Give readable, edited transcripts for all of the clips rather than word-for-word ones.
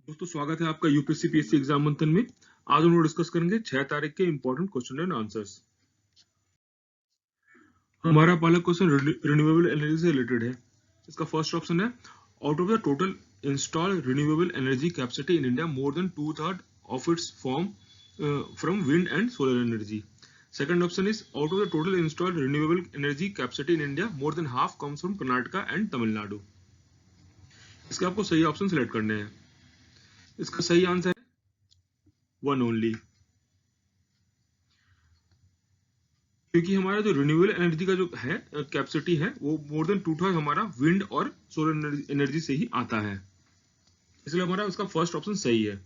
दोस्तों स्वागत है आपका यूपीएससी पीएससी एग्जाम मंथन में। आज हम लोग डिस्कस करेंगे 6 तारीख के इंपॉर्टेंट क्वेश्चन एंड आंसर्स। हमारा पहला क्वेश्चन रिन्यूएबल एनर्जी से रिलेटेड है। इसका फर्स्ट ऑप्शन है out of the total install renewable energy capacity in India more than 2/3 of its form from wind and solar energy. Second option is out of the total install renewable energy capacity in India more than half comes from Karnataka and Tamil Nadu. इसके आपको सही option select करने हैं। इसका सही answer है one only, क्योंकि हमारा जो रिन्यूएबल एनर्जी का जो है कैपेसिटी है वो मोर देन 2/3 हमारा विंड और सोलर एनर्जी से ही आता है, इसलिए हमारा उसका फर्स्ट ऑप्शन सही है।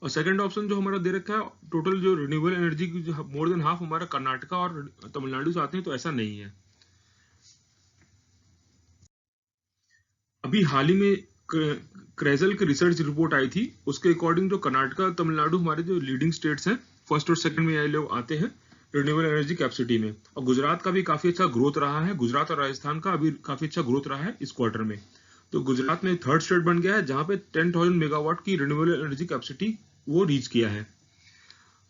और सेकंड ऑप्शन जो हमारा दे रखा है टोटल जो रिन्यूएबल एनर्जी की जो मोर देन हाफ हमारा कर्नाटका और तमिलनाडु से आते हैं, तो ऐसा नहीं है। अभी हाल ही में क्रेजल की रिसर्च रिपोर्ट आई थी, उसके अकॉर्डिंग जो कर्नाटका और तमिलनाडु हमारे जो लीडिंग स्टेट्स हैं, फर्स्ट और सेकंड में ये लोग आते हैं रिन्यूएबल एनर्जी कैपेसिटी में। और गुजरात का भी काफी अच्छा ग्रोथ रहा है, गुजरात और राजस्थान का अभी काफी अच्छा ग्रोथ रहा है इस क्वार्टर में। तो गुजरात में थर्ड स्टेट बन गया है जहां पे 10,000 मेगावाट की रिन्यूएबल एनर्जी कैपेसिटी वो रीच किया है।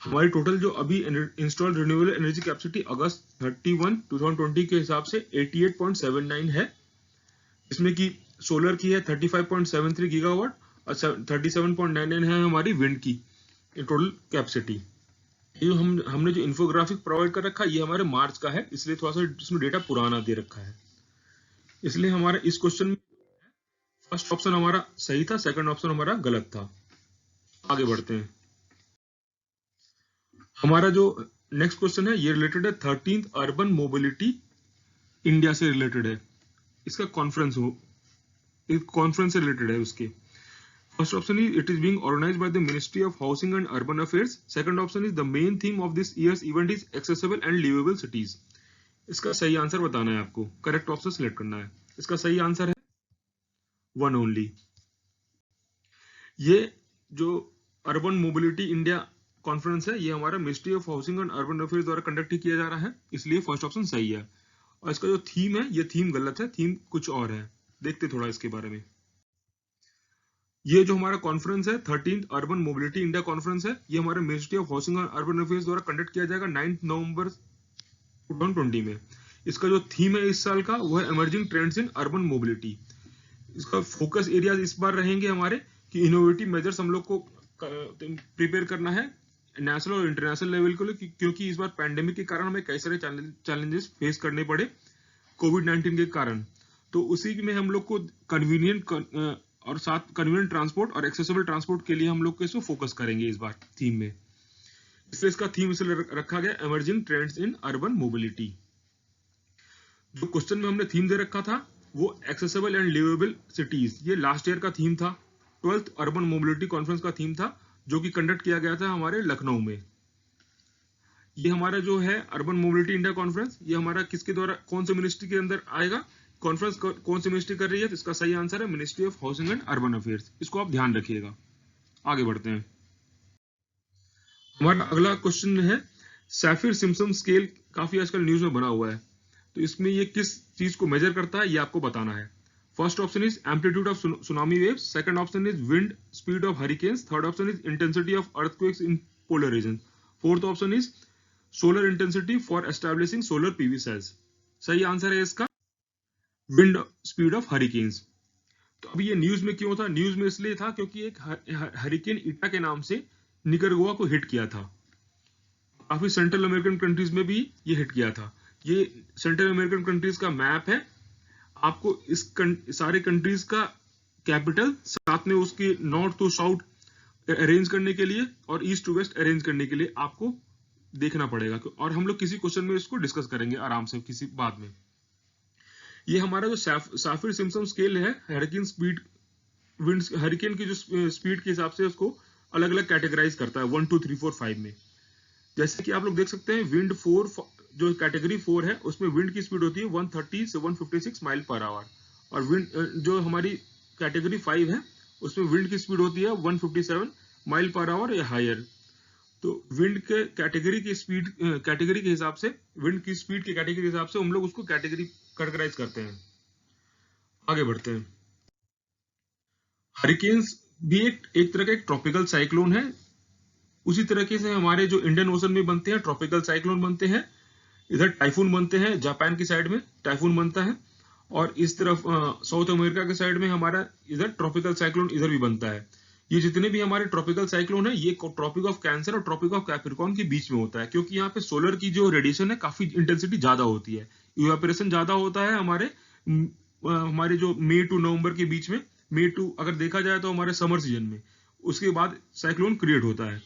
हमारी टोटल जो अभी इंस्टॉल्ड रिन्यूएबल एनर्जी कैपेसिटी अगस्त 31 2020 के हिसाब से 88.79 है, इसमें की सोलर की है 35.73 गीगावाट और 37.99 है हमारी विंड की टोटल कैपेसिटी। ये हमने जो इंफोग्राफिक प्रोवाइड कर रखा है ये हमारे मार्च का है, इसलिए थोड़ा सा इसमें डेटा पुराना दे रखा है। इसलिए हमारा इस क्वेश्चन में फर्स्ट ऑप्शन हमारा सही था, सेकंड ऑप्शन हमारा गलत था। आगे बढ़ते हैं। हमारा जो नेक्स्ट क्वेश्चन है ये रिलेटेड है 13th अर्बन मोबिलिटी इंडिया से रिलेटेड है। इसका कॉन्फ्रेंस से रिलेटेड है उसके। First option is it is being organized by the Ministry of Housing and Urban Affairs. Second option is the main theme of this year's event is accessible and livable cities. इसका सही answer बताना है आपको, correct option select करना है। इसका सही answer है वन ओनली। ये जो अर्बन मोबिलिटी इंडिया कॉन्फ्रेंस है ये हमारा ministry of housing and urban affairs द्वारा कंडक्ट किया जा रहा है, इसलिए फर्स्ट ऑप्शन सही है। और इसका जो थीम है ये थीम गलत है, थीम कुछ और है। देखते थोड़ा इसके बारे में। ये जो हमारा कॉन्फ्रेंस है 13th urban mobility India conference है, ये हमारे ministry of housing and urban affairs द्वारा कंडक्ट किया जाएगा 9 नवंबर 2020 में। इसका जो थीम है इस साल का वो है emerging trends in urban mobility. इसका फोकस एरियाज इस बार रहेंगे हमारे कि इनोवेटिव मेजर्स हम लोग को प्रिपेयर करना है नेशनल और इंटरनेशनल लेवल को, क्योंकि इस बार पैंडेमिक के कारण हमें कई सारे चैलेंजेस फेस करने पड़े कोविड-19 के कारण। तो उसी में हम लोग को कन्वीनियंट और साथ कन्वीनियंट ट्रांसपोर्ट और एक्सेसिबल ट्रांसपोर्ट के लिए हम लोग इसको फोकस करेंगे इस बार थीम में, इसलिए इसका थीम इसलिए रखा गया emerging trends in urban mobility. जो क्वेश्चन में हमने थीम दे रखा था वो एक्सेसिबल एंड लिवेबल सिटीज, ये लास्ट ईयर का थीम था, 12th अर्बन मोबिलिटी कॉन्फ्रेंस का थीम था, जो कि कंडक्ट किया गया था हमारे लखनऊ में। ये हमारा जो है अर्बन मोबिलिटी इंडिया कॉन्फ्रेंस, ये हमारा किसके द्वारा, कौन से मिनिस्ट्री के अंदर आएगा, कॉन्फ्रेंस कौन सी मिनिस्ट्री कर रही है, तो इसका सही आंसर है ministry of housing and urban affairs. इसको आप ध्यान रखिएगा। आगे बढ़ते हैं। हमारा अगला क्वेश्चन है सैफिर सिम्पसन स्केल, काफी आजकल न्यूज में बना हुआ है, तो इसमें ये किस चीज को मेजर करता है ये आपको बताना है। First option is amplitude of tsunami waves, second option is wind speed of hurricanes, third option is intensity of earthquakes in polar region, fourth option is solar intensity for establishing solar PV sales. सही answer है इसका wind speed of hurricanes. तो अभी ये news में क्यों था, news में इसलिए था क्योंकि एक हरिकेन ईटा के नाम से निकरगुआ को हिट किया था। काफी सेंट्रल अमेरिकन कंट्रीज में भी ये हिट किया था। ये सेंट्रल अमेरिकन कंट्रीज का मैप है, आपको इस सारे कंट्रीज का कैपिटल साथ में उसके नॉर्थ टू साउथ अरेंज करने के लिए और ईस्ट टू वेस्ट अरेंज करने के लिए आपको देखना पड़ेगा, और हम लोग किसी क्वेश्चन में इसको डिस्कस करेंगे आराम से किसी बाद में। ये हमारा जो सैफिर सिम्पसन स्केल है हरिकेन स्पीड, विंड हरिकेन की जो स्पीड के हिसाब से उसको अलग अलग कैटेगराइज करता है 1 2 3 4 5 में। जैसे कि आप लोग देख सकते हैं विंड 4 जो कैटेगरी 4 है उसमें विंड की स्पीड होती है 130 से 156 माइल पर आवर, और विंड जो हमारी कैटेगरी 5 है उसमें विंड की स्पीड होती है 157 माइल पर आवर या हायर। तो विंड के कैटेगरी की स्पीड कैटेगरी के हिसाब से, विंड की स्पीड की कैटेगरी के हिसाब से हम लोग उसको कैटेगराइज करते हैं। आगे बढ़ते हैं। हरिकेन्स भी एक तरह का एक ट्रॉपिकल साइक्लोन है। उसी तरीके से हमारे जो इंडियन ओशन में बनते हैं ट्रॉपिकल साइक्लोन बनते हैं, इधर टाइफून बनते हैं, जापान की साइड में टाइफून बनता है, और इस तरफ साउथ अमेरिका के साइड में हमारा इधर ट्रॉपिकल साइक्लोन इधर भी बनता है। ये जितने भी हमारे ट्रॉपिकल साइक्लोन है ये ट्रॉपिक ऑफ कैंसर और ट्रॉपिक ऑफ कैप्रिकॉर्न के बीच में होता है, क्योंकि यहाँ पे सोलर की जो रेडिएशन है काफी इंटेंसिटी ज्यादा होती है, इवेपोरेशन ज्यादा होता है हमारे जो मई टू नवंबर के बीच में। मई टू अगर देखा जाए तो हमारे समर सीजन में, उसके बाद साइक्लोन क्रिएट होता है।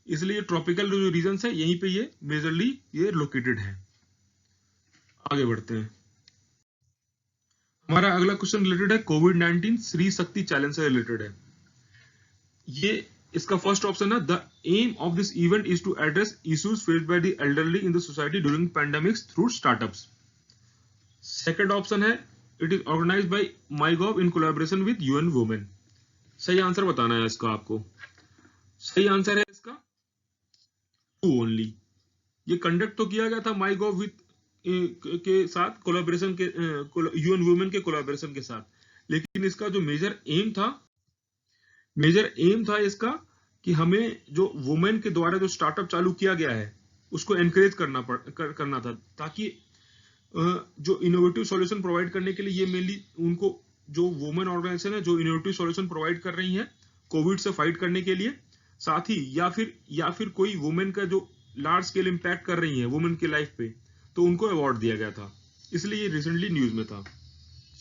इसलिए ट्रॉपिकल जो रीजन है यहीं पे ये मेजरली ये लोकेटेड है। आगे बढ़ते हैं। हमारा अगला क्वेश्चन रिलेटेड है कोविड-19 श्री शक्ति चैलेंज से रिलेटेड है। ये इसका फर्स्ट ऑप्शन है, the aim of this event is to address issues faced by the elderly in the society during pandemics through startups. Second option है, it is organised by MyGov in collaboration with UN Women. सही answer बताना है इसका आपको। सही answer है इसका 2 only. ये कंडक्ट तो किया गया था माईगॉव विद के साथ कोलैबोरेशन के यूएन वुमेन के कोलैबोरेशन के साथ, लेकिन इसका जो मेजर एम था इसका कि हमें जो वुमेन के द्वारा जो स्टार्टअप चालू किया गया है उसको एनकरेज करना था, ताकि जो इनोवेटिव सॉल्यूशन प्रोवाइड करने के लिए ये मेनली उनको जो वुमेन ऑर्गेनाइजेशन है जो इनोवेटिव सॉल्यूशन प्रोवाइड कर रही है कोविड से फाइट करने के लिए, साथ ही या फिर कोई वुमेन का जो लार्ज स्केल इंपैक्ट कर रही है वुमेन की लाइफ पे, तो उनको अवार्ड दिया गया था। इसलिए ये रिसेंटली न्यूज में था।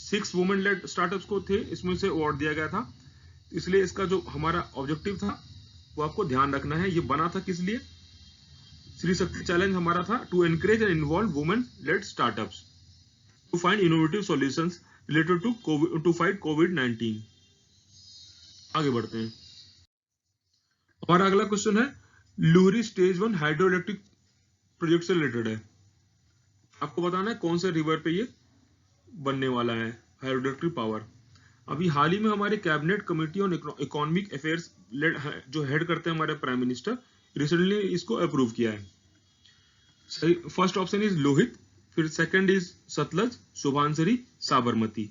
6 वुमेन लेड स्टार्टअप्स को थे इसमें से अवार्ड दिया गया था। इसलिए इसका जो हमारा ऑब्जेक्टिव था वो आपको ध्यान रखना है। ये बना था किस लिए? श्री शक्ति चैलेंज हमारा था to encourage and involve women led startups to find innovative solutions related to fight कोविड-19। आगे बढ़ते हैं। हमारा अगला क्वेश्चन है Luhri stage 1 hydro electric project से रिलेटेड है। आपको बताना है कौन से रिवर पे ये बनने वाला है हाइड्रो इलेक्ट्रिक पावर। अभी हाल ही में हमारे cabinet committee on economic affairs जो हेड करते हैं हमारे प्राइम मिनिस्टर, रिसेंटली इसको अप्रूव किया है। सही फर्स्ट ऑप्शन इज लोहित, फिर सेकंड इज सतलज, सुबनसिरी, साबरमती।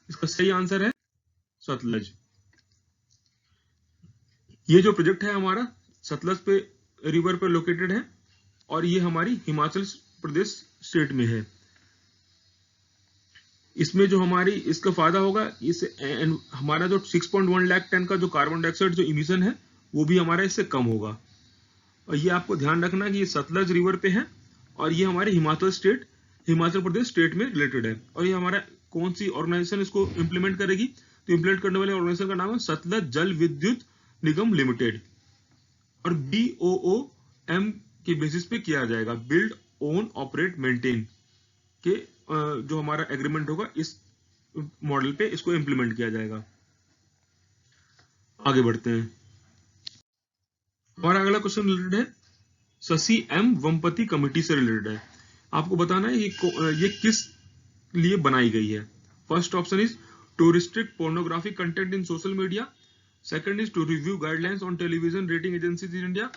इसका सही आंसर है सतलज। ये जो प्रोजेक्ट है हमारा सतलज पे रिवर पे लोकेटेड है और ये हमारी हिमाचल प्रदेश स्टेट में है। इसमें जो हमारी इसका फायदा होगा, इस हमारा जो 6.1 लाख टन का जो कार्बन डाइऑक्साइड जो इमिशन है वो भी हमारा इससे कम होगा। और ये आपको ध्यान रखना कि ये सतलज रिवर पे है और ये हमारे हिमाचल प्रदेश स्टेट में रिलेटेड है। और ये हमारा कौन सी ऑर्गेनाइजेशन इसको इम्प्लीमेंट करेगी? तो इम्प्लीमेंट करने वाले ऑर्गेनाइजेशन का नाम है सतलज जल विद्युत निगम लिमिटेड, और BOOM के बेसिस पे किया जाएगा, बिल्ड ओन ऑपरेट मेंटेन के जो हमारा एग्रीमेंट होगा इस मॉडल पे इसको इंप्लीमेंट किया जाएगा। आगे बढ़ते हैं। हमारा अगला क्वेश्चन रिलेटेड है शशि एम वेम्पति कमेटी से रिलेटेड है। आपको बताना है ये किस लिए बनाई गई है। First option is to restrict pornographic content in social media, second is to review guidelines on television rating agencies in India,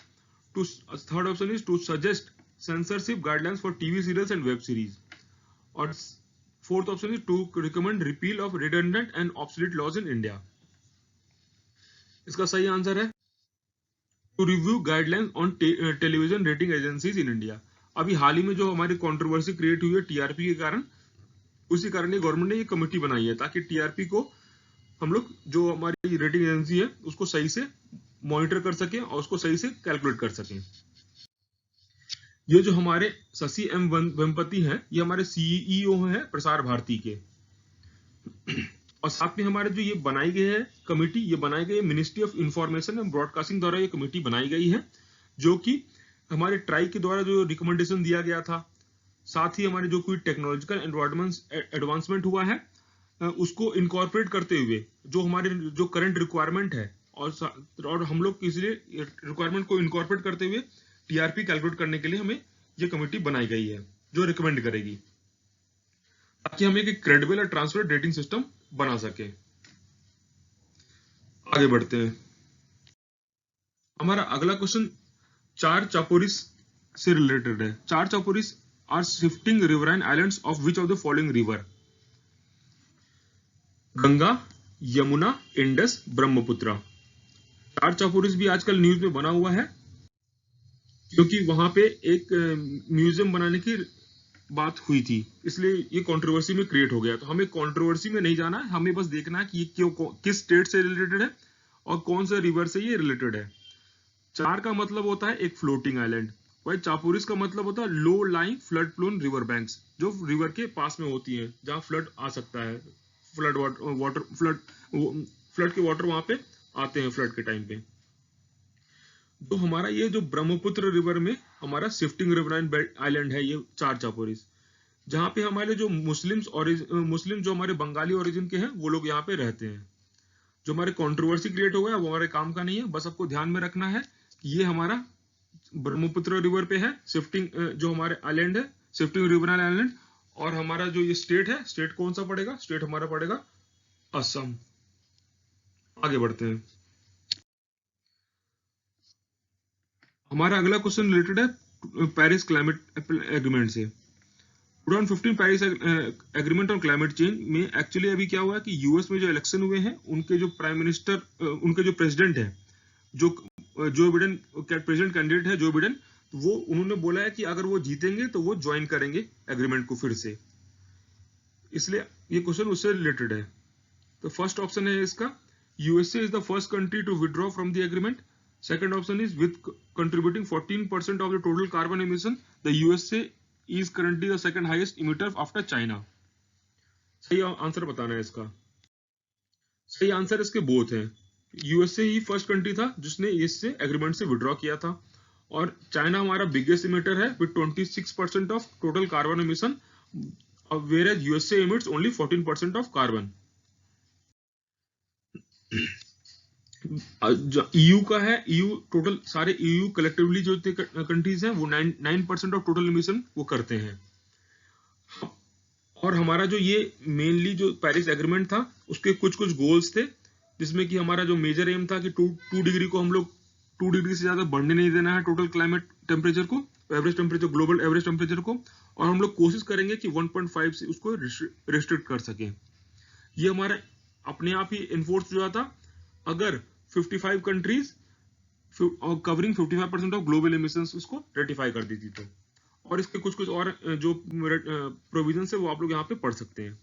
third option is to suggest censorship guidelines for TV serials and web series, और fourth option is to recommend repeal of redundant and obsolete laws in India। इसका सही answer है to review guidelines on television rating agencies in India। अभी हाल ही में जो हमारी controversy create हुई है TRP के कारण, उसी कारण ये गवर्नमेंट ने ये कमेटी बनाई है ताकि TRP को हम लोग जो हमारी रेटिंग एजेंसी है उसको सही से मॉनिटर कर सकें और उसको सही से कैलकुलेट कर सकें। ये जो हमारे शशि एम वेम्पति हैं ये हमारे CEO हैं प्रसार भारती के, और साथ में हमारे जो ये बनाई गई है कमेटी, ये बनाई गई है ministry of information and broadcasting द्वारा ये कमेटी बनाई गई है, जो कि हमारे ट्राई के द्वारा जो रिकमेंडेशन दिया गया था, साथ ही हमारे जो कोई टेक्नोलॉजिकल एडवांसमेंट हुआ है उसको इनकॉर्पोरेट करते हुए जो हमारे जो करंट रिक्वायरमेंट है और हम लोग इसलिए रिक्वायरमेंट को इनकॉर्पोरेट करते हुए TRP कैलकुलेट करने के लिए हमें ये कमेटी बनाई गई है जो रिकमेंड करेगी ताकि हम एक क्रेडिबल और ट्रांसपेरेंट रेटिंग सिस्टम बना सके। आगे बढ़ते हैं। हमारा अगला क्वेश्चन चार चापोरिस से रिलेटेड है। Char chaporis are shifting riverine islands of which of the following river? Ganga, Yamuna, Indus, Brahmaputra. Char chaporis भी आजकल न्यूज में बना हुआ है, क्योंकि वहां पे एक म्यूजियम बनाने की बात हुई थी, इसलिए ये कंट्रोवर्सी में क्रिएट हो गया। तो हमें कंट्रोवर्सी में नहीं जाना है, हमें बस देखना है कि ये किस स्टेट से रिलेटेड है और कौन सा रिवर से ये रिलेटेड है। चार का मतलब होता है एक फ्लोटिंग आइलैंड, वही चापोरिस का मतलब होता है low lying flood plain river banks, जो रिवर के पास में होती हैं, जहां फ्लड आ सकता है, फ्लड वाटर फ्लड के वाटर वहां पे आते हैं फ्लड के टाइम पे। तो हमारा ये जो ब्रह्मपुत्र रिवर में हमारा शिफ्टिंग रिवराइन आइलैंड है, ये चार चापोरिस, जहाँ पे हमारे जो मुस्लिम जो हमारे बंगाली ओरिजिन के हैं वो लोग यहाँ पे रहते हैं। जो हमारे कंट्रोवर्सी क्रिएट हो गया वो हमारे काम का नहीं है, बस आपको ध्यान में रखना है कि ये हमारा ब्रह्मपुत्र रिवर पे है शिफ्टिंग, जो हमारे आइलैंड है शिफ्टिंग रिवराइन आइलैंड। और हमारा जो ये स्टेट है, स्टेट कौन सा पड़ेगा, स्टेट हमारा पड़ेगा असम। आगे बढ़ते हैं। हमारा अगला क्वेश्चन रिलेटेड है पेरिस क्लाइमेट एग्रीमेंट से। 2015 Paris agreement on climate change में एक्चुअली अभी क्या हुआ है कि यूएस में जो इलेक्शन हुए हैं, उनके जो प्राइम मिनिस्टर, उनके जो प्रेसिडेंट है, जो बिडेन प्रेसिडेंट कैंडिडेट है जो बिडेन, वो उन्होंने बोला है कि अगर वो जीतेंगे तो वो ज्वाइन करेंगे एग्रीमेंट को फिर से, इसलिए ये क्वेश्चन उससे रिलेटेड है। तो फर्स्ट ऑप्शन है इसका, USA is the first country to withdraw from the agreement. Second option is with contributing 14% of the total carbon emission, the USA is currently the second highest emitter after China. सही answer बताना है इसका। सही answer इसके both हैं। USA ही first country था जिसने इससे एग्रीमेंट से विड्रॉ किया था, और चाइना हमारा बिगेस्ट इमिटर है with 26% of total carbon emission, whereas USA emits only 14% of carbon। EU का है, EU टोटल सारे EU कलेक्टिवली जो कंट्रीज हैं वो 9% ऑफ टोटल एमिशन वो करते हैं। और हमारा जो ये मेनली जो पेरिस एग्रीमेंट था उसके कुछ कुछ गोल्स थे, जिसमें कि हमारा जो मेजर एम था कि 2 डिग्री को हम लोग 2 डिग्री से ज्यादा बढ़ने नहीं देना है टोटल क्लाइमेट टेम्परेचर को, average temperature, global average temperature को, और हम लोग कोशिश करेंगे कि 1.5 से उसको रिस्ट्रिक्ट कर सके। ये हमारा अपने आप ही इन्फोर्स हो जाता अगर 55 countries covering 55% of global emissions उसको रेटिफाई कर देती तो। और इसके कुछ कुछ और जो प्रोविजन है वो आप लोग यहाँ पे पढ़ सकते हैं।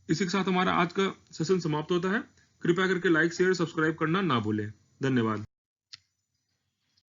इसी के साथ हमारा आज का सेशन समाप्त होता है। कृपया करके लाइक, शेयर, सब्सक्राइब करना ना भूलें। धन्यवाद।